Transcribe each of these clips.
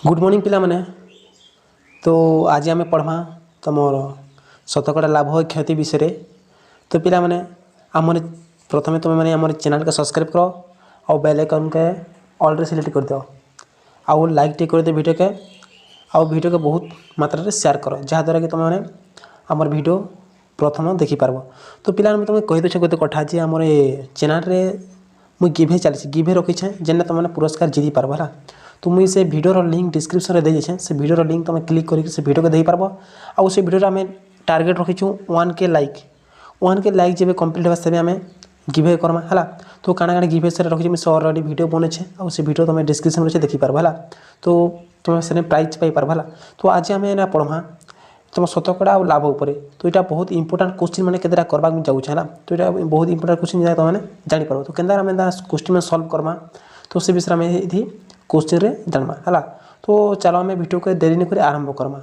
Good morning पिला माने। तो आज आम पढ़मा तुमर शतकड़ा लाभ और क्षति विषय। तो पिला माने आम प्रथम तुम मैंने आम चैनल के सब्सक्राइब करो और बेल आइकन के ऑल रे सिलेक्ट कर दो आउ लाइक टे कर दे वीडियो के आउ वीडियो के बहुत मात्रा रे शेयर करो जहाँद्वारा कि तुम मैंने आमर वीडियो प्रथम देखिपार। तो पिला तुम कही दे गोटे कथा जे आम चैनल रे मुझे गिभे चली गिभे रखी जेने तुम पुरस्कार जीति पार्ब है। तो मुझे से वीडियो लिंक डिस्क्रिप्शन में दे से वीडियो लिंक तुम क्लिक करके से वीडियो को दे पार्ब। आउ से वीडियो आम टार्गेट रखीचु 1K लाइक जब कंप्लीट होगा से आम गिभे करमा है। तो काଣା काଣା गिभे से रखी मुझे अलरेडी वीडियो बने आउ से वीडियो तुम डिस्क्रिप्शन में देखिपार है। तो तुम से प्राइज पाइपार है। तो आज आम पढ़मा तुम शतकड़ा और लाभ उपर। तो यहाँ बहुत इंपोर्टेंट क्वेश्चन मैंने केतेटा करवा जाऊँगा है। तो यहाँ बहुत इंपोर्टेंट क्वेश्चन तुमने जापर। तो केन्दा आम क्वेश्चन में सल्व करमा तो से विषय में ये क्वेश्चन रे जानमा है। तो चलो आम वीडियो को देरी नहीं कर आरंभ करमा।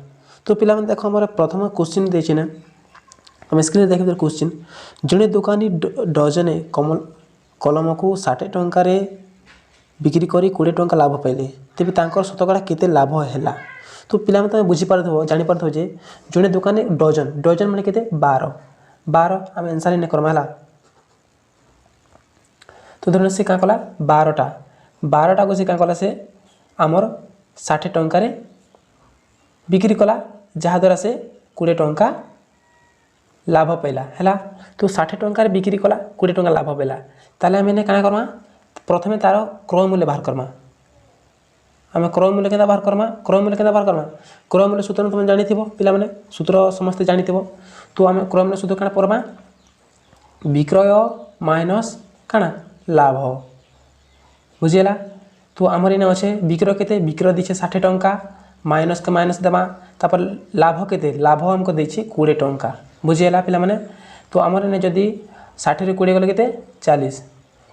तो पिला देख आम प्रथम क्वेश्चन देना ना आम स्क्रीन देख क्वेश्चन जड़े दुकानी डजने कलम को 60 टंकार बिक्री कर 20 टंका लाभ पाइले तेज शतकड़ा केते लाभ है। तो पिला तुम बुझीपार जापार जे जड़े दुकानी डजन डजन मैंने केते 12 आम आंसर नहीं करमा है। तो धर से क्या कला 12टा को से क्या कला से आमर 60 टंकार बिक्री कला जहाँद्वारा से 20 टंका लाभ पाइला है। तो 60 टंकार बिक्री कला 20 टंका लाभ पाइला ताले आम क्या करमा प्रथम तार क्रय मूल्य बाहर करमा। आम क्रय मूल्य के बाहर करमा क्रय मूल्य सूत्र तुम जानी पिला माने सूत्र समस्ते जानी। तो आम क्रय मूल्य सूत्र क्या पढ़मा विक्रय माइनस काଣା लाभ बुझीगला। तो आमर इन अच्छे विक्रय केते विक्रय दीछे 60 टंका माइनस के माइनस देमा तापर लाभ केते लाभ हमको देछि 20 टंका बुझीगला पिला माने। तो आमर इन जदि 60 रे 20 गले केते 40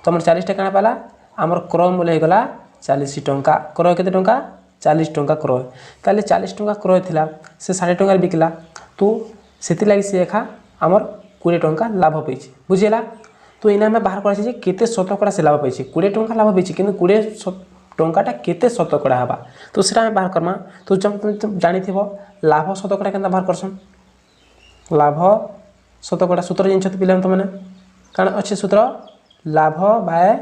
तो आमर 40 टा काଣା पाला आमर क्रय मूल्य हो गला 40 टंका। क्रय केते टंका 40 टंका क्रय ताले 40 टंका क्रय थिला से 60 टंका बिकला। तो सेति लागि से एखा आमर 20 टंका लाभ पैछि बुझीगला। तो इना में बाहर कर केते शतकड़ा से लाभ पाइछे 20 टंका लाभ पाइछे किंतु 20 टंकाटा केते शतकड़ा हबा। तो सेटा में बाहर करमा। तो तुम जानी लाभ शतकड़ा केनता बाहर करसन लाभ शतकड़ा सूत्र जिन पिला तुमने कारण अच्छे सूत्र लाभ बाय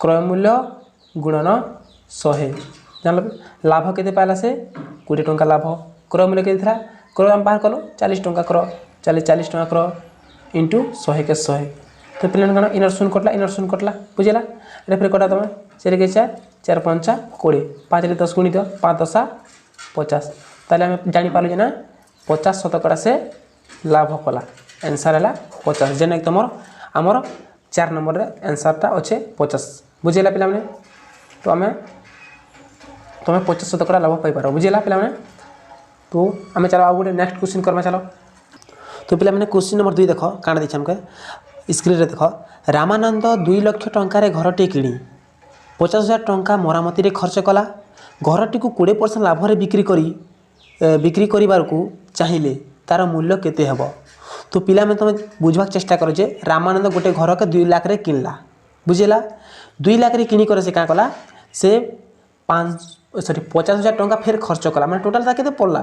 क्रय मूल्य गुणन 100 जान लाभ केते पाइला से 20 टंका लाभ क्रय मूल्य केते था क्रय हम बाहर कलो 40 टंका क्रय 40 टंका क्रय इंटू 100 के 100। तो पिला इनर शून्य कटला बुझेगा फिर कटा तुम 4 के 4 4 5 20 5 रे 10 गुणी दियो 5 10 50 ताले आम जापार जे ना 50 शतकड़ा से लाभ कला आंसर है 50 जेने तुम आमर 4 नंबर रे आंसरटा अच्छे 50 बुझेगा पिला माने। तो आम तुम 50 शतकड़ा लाभ पाइपर बुझेगा पिला माने। तो आम चलो आ गए नेक्स्ट क्वेश्चन करमा चलो। तो पिला मैंने क्वेश्चन नंबर 2 देख काण देखिए हमके स्क्रीन रे देख रामानंद 2 लाख टंकार घरटे किणी 50,000 टंका मरामती रे खर्च कला घरटी को 20% लाभ रे बिक्री करिबार को चाहिए तार मूल्य केते हेबो। तो पिला में तुम बुझबाक चेष्टा करो जे रामानंद गोटे घर के 2 लाख रे किनला बुझेला 2 लाख रे किनी करे से क्या कला से 50,000 टंका फिर खर्च कला माने टोटल ता केते पड़ला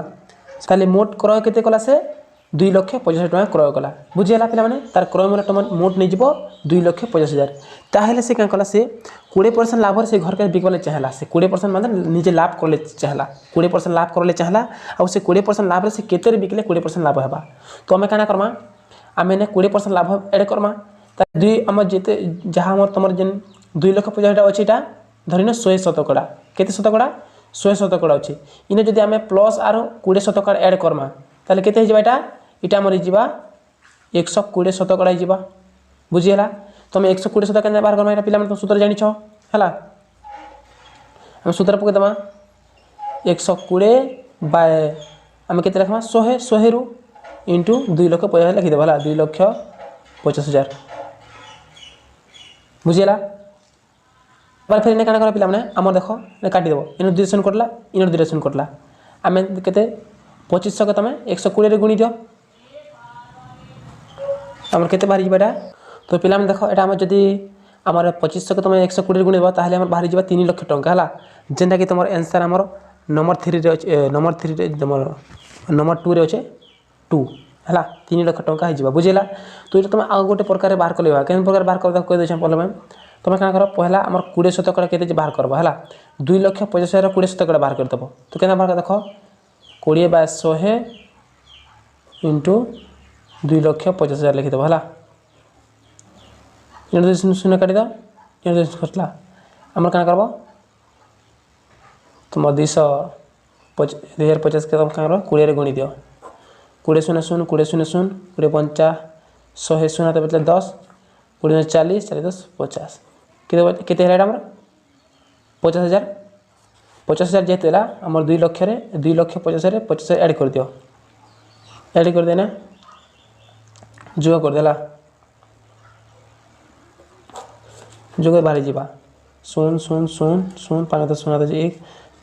ताले मोट क्रय केते कला से 2,50,000 टंका क्रय कला बुझीगला पिला माने तार क्रय मूल्य मोट नहीं जीवो 2,50,000 ताहेले से क्या कला से 20% लाभ से घर के बिकले चाहला से 20% मतलब निजे लाभ करले चाहला 20% लाभ करले चाहला और से 20% लाभ से केते रे बिकले 20% लाभ हेबा। तो आमे काना करमा आमे ने 20% लाभ ऐड करमा दुई आम जेते जहाँ आम तुम जेन 2,50,000 अच्छी धरिन 100 शतकड़ा केते शतकड़ा 100 शतकड़ा अच्छी इने जदि आमे प्लस आरो 20 शतकड़ा ऐड करमा ताले केते हिजबा इटा मरी जीवा 120 शतकड़ा जीवा बुझीगला। तुम 120 शतकड़ा बाहर करमा पिला तुम सूत्र जानी है हम सूत्र पके दमा 120 बाय आम केते रखमा 100 रु इंटू 2,50,000 लिखिदेव है 2,50,000 बुझीगला। बार फिर क्या कर पिला आम देख काटिदेव इन डिरेक्शन कटला इन डिरेक्शन कटला आम केते 2500 के तुम 120 रे गुणी दियो आम केते बाहर जीवाटा। तो पिला देख यहाँ आम जदि आमर 2500 को तुम 120 गुणिब ताहले आमर बाहरी जावा 3 लाख टंका हला जेनटा कि तुम आंसर आमर नंबर 3 रे नंबर 2 रे अच्छे 2 है 3 लाख टंका हो बुझेगा। तो ये तुम आउ गोटे प्रकार बाहर कल के प्रकार बाहर कर कह दे पहले मैम तुम क्या कर पहला आम 20 शतकड़ा के बाहर करब है 2,50,000 20 शतकड़ा बाहर करदेव। तो क्या बाहर देख 20/100 इंटू 2,50,000 लिखिदेव है शून्य काटिद कटला आम क्या करब तुम 2050 के तुम क्या कर 20 गुणी दियो 20 शून्य शून्य 20 शून्य शून्य 20 पंचा 100 शून्य तो बचले 10 20 40 40 10 50 केते है आमर 50,000 50,000 जेहेतु है आम 2 लाख 50,000 50,000 ऐड कर दियो ऐड कर देना जोग करदेला जोग बाहरी जावा 0 0 0 0 5 0 1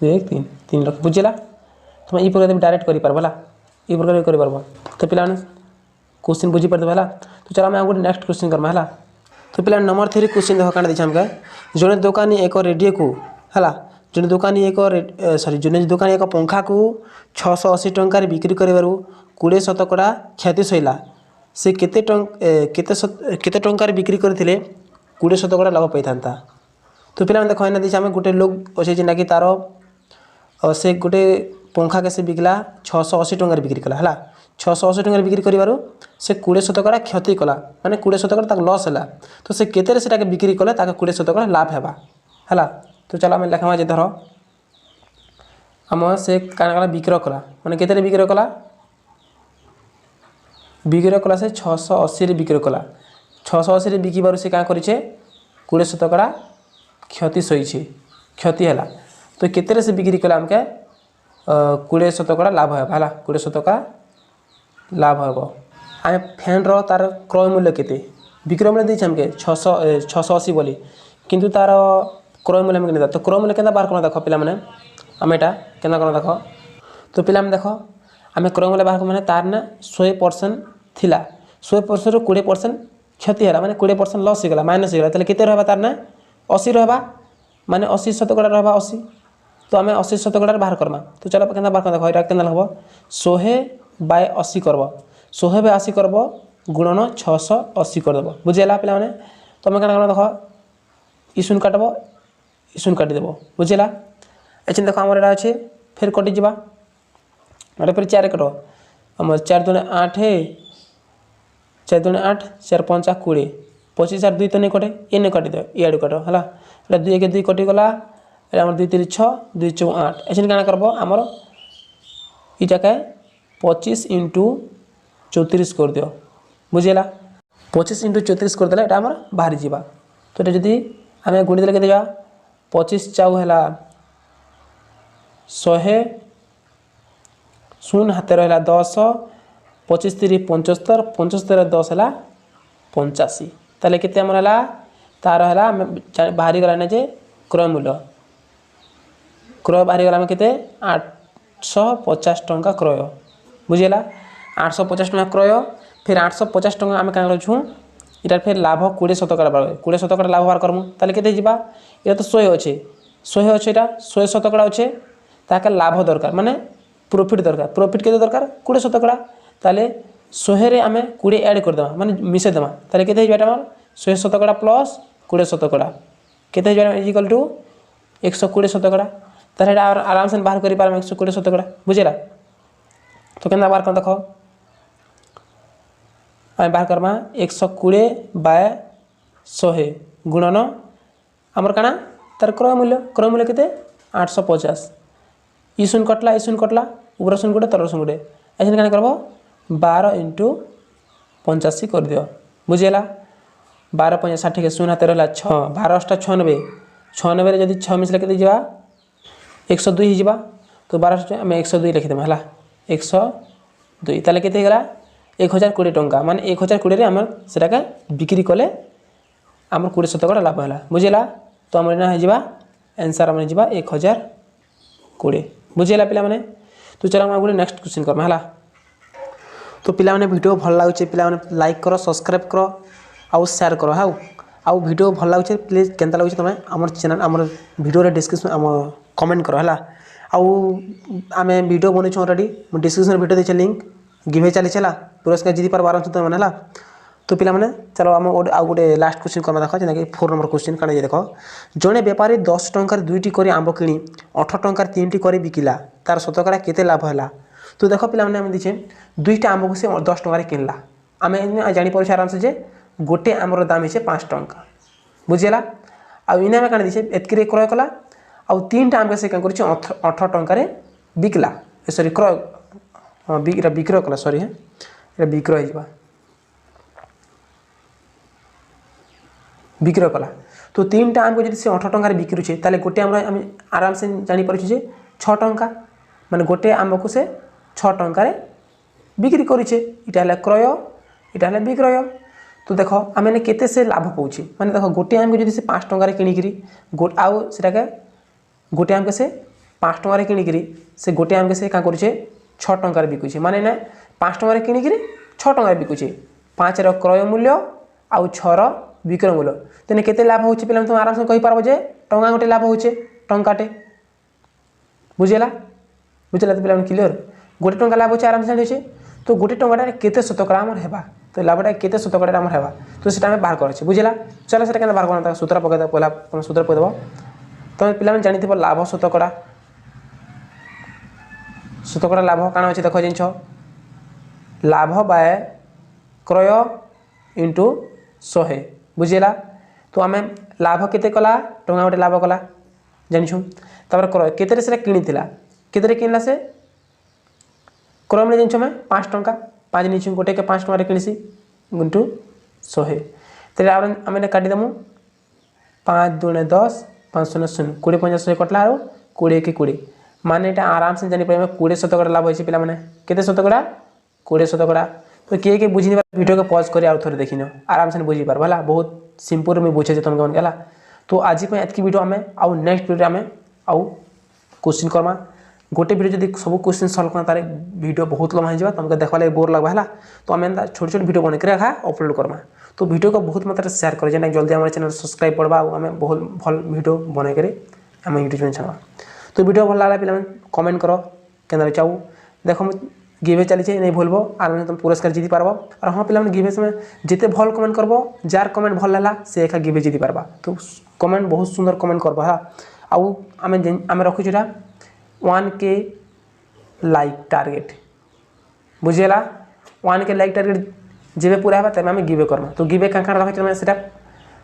2 1 3 3 लाख बुझेगा। तुम ये प्रकार डायरेक्ट कर पार्बला ये प्रकार कर पार्ब। तो पिला क्वेश्चन बुझी पार्दे है। तो चलो आम गोटे नेक्स्ट क्वेश्चन करमा है। तो पिला नंबर 3 क्वेश्चन देख क्या देखिए जड़े दुकानी एक रेडियो को है जड़े दुकानी एक सॉरी जड़े दुकानी एक पंखा को 680 टंकार बिक्री कर 20 शतकड़ा क्षति सैला से केते टंकार बिक्री करते 20 शतकड़ा लाभ पाई था। तो पिला देख ना देखिए आम गोटे लोग अच्छे जेना कि तार से गोटे पंखा के से बिकला 680 टंकार बिक्री कला है 680 टंकार बिक्री कर से 20 शतकड़ा क्षति कला माने 20 शतकड़ा लॉस है। तो से केते से बिक्री कले 20 शतकड़ा लाभ है। तो चलो आम लिखा जे धर आम से क्या बिक्रय कला माने केते बिक्रय कला से 680 बिक्री कला 680 बिकबार से क्या करे 20 शतकड़ा क्षति सही क्षति है। तो केते से बिक्री कला आमके 20 शतकड़ा लाभ है 20 शतकड़ा लाभ हम आम फैन तार क्रय मूल्य केते विक्रय मूल्य देखे आमके 680 बोली किंतु तार क्रय मूल्य आमके नहीं। तो क्रय मूल्य केना बाहर करना देख पिला माने आम एटा केना करना देख। तो पिला देख आम क्रय मूल्य बाहर माने तार ना 100% थिला 100% रू 20% क्षति है माने 20% लॉस हो गला माइनस हो गला ताले केते रहबा तार ना 80 रहबा माने 80 शतकड़ा रहबा 80। तो आम 80 शतकड़ा बाहर करमा। तो चलो क्या बाहर कर देख के हम 100/80 करब 100/80 करब गुणन 680 करदेव बुझेगा पे तुम क्या देख इशून काटब इशून काटिदेव बुझेगा। अच्छे देख आम एटा अच्छे फिर कटिजा फिर 4 कट आम 4 दूने 8 4 दूने 8 4 5 20 25 4 2 तो नहीं कटे ये नहीं काटिद ये कट है 2 1 2 कटिगला 2 3 6 2 4 8 ऐसे क्या करब आमर इटा के 25 इंटू 34 कर दियो बुझेगा 25 इंटू 34 करदे ये आम बाहरी जावा। तो ये जदि आम गुणी देले के 25 चाउ है 100 शून्य हाथ रहा 10 25 3 75 75 10 है 85 ताले केते आमर है तार है बाहरी गलाने जे क्रय मूल्य क्रय बाहरी गला केते 850 टंका क्रय बुझेगा 850 टंका क्रय फिर 850 टंका आम क्या करूँ इटा फिर लाभ 20 शतकड़ा 20 शतकड़ा लाभ बाहर करमु ताले केते जिबा ये तो 100 अच्छे 100 अच्छे इटा 100 शतकड़ा अच्छे ताके लाभ दरकार माने प्रॉफिट दरकार प्रॉफिट केते दरकार 20 शतकड़ा ताले 100 रे आमे 20 ऐड कर देमा माने मिसे देमा ताले केते जिबा हमर 100 शतकड़ा प्लस 20 शतकड़ा केते जिबा इक्वल टू 120 शतकड़ा ताले आराम से बाहर करि पारम 120 शतकड़ा बुझेला। तो केना बाहर कर देखो आम बाहर करमा 120/100 गुणन आमर काना तार क्रय मूल्य केते 850 इशून कटला ऊपर शून गोटे तर शून गोटे ऐसे क्या करब 12 इंटू 85 कर दियो बुझेगा 12 5 60 के शून्य हाथ रहा 6 12 8 96 96 जब 6 मिसले के जा 102 हो तो 12 आम 102 लिखिदेमा है 102 ताले केते गला 1020 टंका माने 1020 आम से बिक्री कले आम 20 शतकड़ा लाभ है बुझेगा। तो आम ना आंसर आम 1020 बुझेगा पिला माने। तो चलो आम गोटे नेक्स्ट क्वेश्चन करमा है। तो पिला माने वीडियो भल लगे पिला माने लाइक करो सब्सक्राइब करो आउ शेयर करो हाँ आउ वीडियो भल लगे प्लीज केनता लगे तुम आम चैनल आम वीडियो डिस्क्रिप्शन आम कमेंट कर है आउ आम वीडियो बनईछु अलरेडी डिस्क्रिप्शन वीडियो देचे लिंक गिवे चली चला पुरस्कार जीति पार आराम से तुम मैंने तो पिला माने चलो आम आउ गोटे लास्ट क्वेश्चन करवा देख जेना 4 नंबर क्वेश्चन काण देख जड़े बेपारी 10 टंकार 2टी कर आंब किणी 18 टंकार 3टी कर बिकिला तार शतकड़ा केते लाभ है तो देख पे आम दीचे 2टा आंब को से 10 टंकार किनला आम जापर आराम से गोटे आंबर दाम है 5 टंका बुझीगला आने आम क्या दीचे एतक क्रय कला आउ 3टा आंब से क्या कर 18 टंकार बिकला सरी क्रय हाँ विक्रय कला सरी है विक्रय हो विक्रय कला तो 3टा आम को जब से 18 टंकार बिक्री ताले गोटे आम आराम से जापर 6 टंका माने गोटे आम को से 6 टंकार बिक्री करुचे इटा क्रय इटा विक्रय तो देख आम केते से लाभ पाऊे माने देख गोटे आम को जब से 5 टंकार किणिक आउ से गोटे आम के से 5 टंकार किणिक से गोटे आम के से क्या करुचे 6 टंकार बिकुचे माने ना 5 टंकार किणिक 6 टंकार बिकुचे 5 क्रय मूल्य आउ 6 विक्रय मूल्य तेने केते लाभ होचे पे तुम आराम से कहि पारबो जे टंका गोटे लाभ होचे टंकाटे बुझेला बुझेला तो पे क्लियर गोटे टंका लाभ होचे आराम से जानिछे तो गोटे टंकाटा केते शतकड़ा हमर हेबा तो लाभटा केते शतकड़ा हमर हेबा तो सेटा हम बाहर करछे बुझेला चलो सेटा केना बाहर करना सूत्र पकै द पहला तुम सूत्र पकै दबो तुम पिला जानिथिबो लाभ शतकड़ा लाभ काना होचे देखो जिंछ लाभ बाय क्रय इंटू 100 बुझेला तो आम लाभ केते कला टंका गोटे लाभ कला जानिछु तापर क्रय केते से किणीला केते किणला से क्रय में जानिछु मैं 5 टंका 5 नीछु गोटे के 5 टंका किणसी इंटू 100 तेरे आम काटी देमु 5 दूने 10 5 शून्य 0 20 50 100 कटला आरो 20 के 20 माने एटा आराम से जानि पाइबे 20 शतकड़ा लाभ होइছে पिला माने केते शतकड़ा 20 शतकड़ा तो किए बुझी वीडियो को पॉज कर आउ थोड़े देखिन आराम से बुझी पार है बहुत सिंपल में बुझे तुम कौन है तो आज एतकी वीडियो आम आउ नेक्स्ट वीडियो आम आउ क्वेश्चन करमा गोटे वीडियो जब सब क्वेश्चन सल्व करना तारे वीडियो बहुत लम्बा हो तुमको देखा लगे बोर लगा है तो आम छोट छोट वीडियो बनकर रखा अपलोड करमा तो वीडियो को बहुत मात्रा शेयर कर जेना जल्दी हमारे चैनल सब्सक्राइब करवा आम बहुत भल वीडियो बनकर आम यूट्यूब चैनल छाड़ा तो वीडियो भल लगा पे कमेंट कर के चाहू देख गिवे चली नहीं भूलब आराम से तुम पुरस्कार जीति पार्ब और हाँ पे गिवे समय जिते भल कमेंट करब जार कमेंट भल है से एका गिवे जीति पार्बा तो कमेंट बहुत सुंदर कमेंट करब है आउ आम रखुच 1K लाइक टार्गेट बुझेला 1K लाइक टार्गेट जेबे पूरा है तब आम गिवे करमा तो गिवे क्या रखे से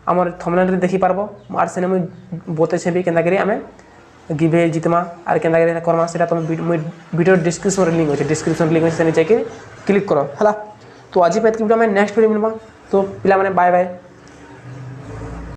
आम थंबनेल देखी पार्ब आर से मुझे बतई भी के आम गिवे जितमा आर के करमा से तुम वीडियो डिस्क्रिप्शन लिंक अच्छे डिस्क्रिप्शन लिंक अच्छे जाकर क्लिक कर है तो आज पे वीडियो में नेक्स्ट वीडियो मिलवा तो पिला माने बाय बाय।